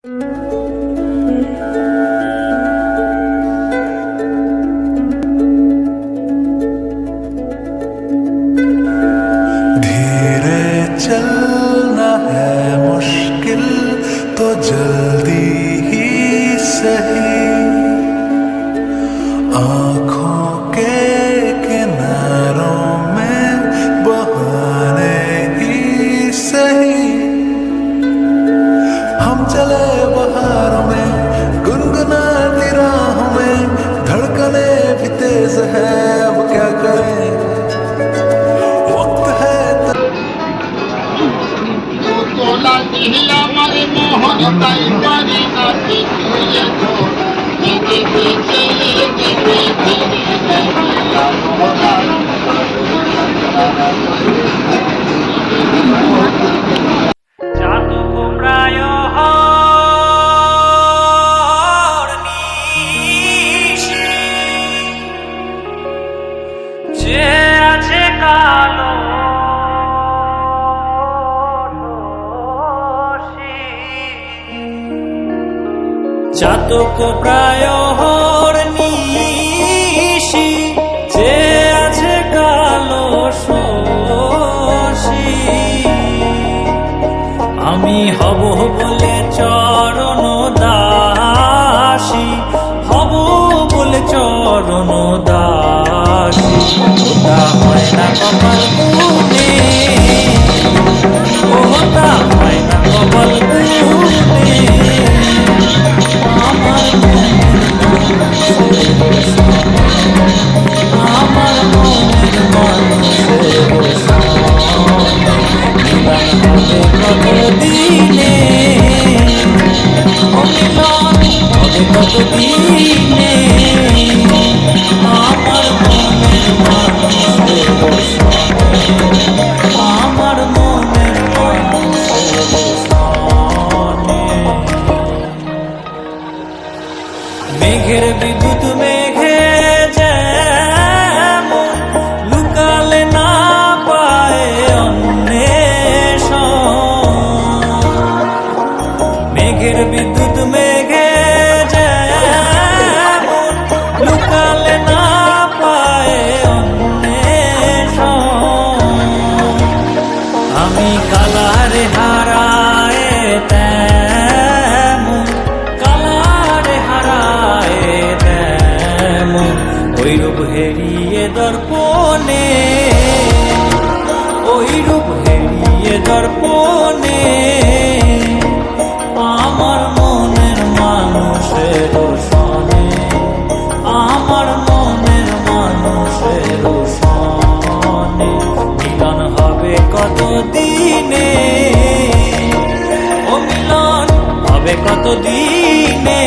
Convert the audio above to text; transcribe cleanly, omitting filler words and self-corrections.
धीरे चलना है मुश्किल तो जल्दी ही सही, आँखों के किनारों में बहाने ही सही। हम चले बहारों में गुनगुनाती राहों में, धड़कने भी तेज है अब क्या करें, वक्त है हमारे मोहन ताई बारी नाती ये तो যে আছে কালো চাতক প্রায় নিশি, যে আছে কালো শশী। আমি হব বলে চরণ দাসী, হব বলে চরণ দাসী। ওটা হয় না কপাল গুনে, ওটা হয় না কপাল গুনে। আমার মনের মানুষের সঙ্গে মিলন হবে কত দিনে, মিলন হবে কত দিনে। আমার মনের মানুষের সঙ্গে, আমার মনের মানুষের সঙ্গে। মেঘের বিদ্যুৎ মেঘে যেমন লুকালে না পায় অন্বেষণ, মেঘের বিদ্যুৎ মেঘে যেমন লুকালে না পায় অন্বেষণ। আমি কালারে হারায় তেমন, কালারে হারায় তেমন, ওই রূপ হেরিয়ে দর্পণে, ওই রূপ হেরিয়ে দর্পণে। আমার মনের মানুষের সনে, আমার মনের মানুষের সনে মিলন হবে কত দিনে, ও মিলন হবে কত দিনে।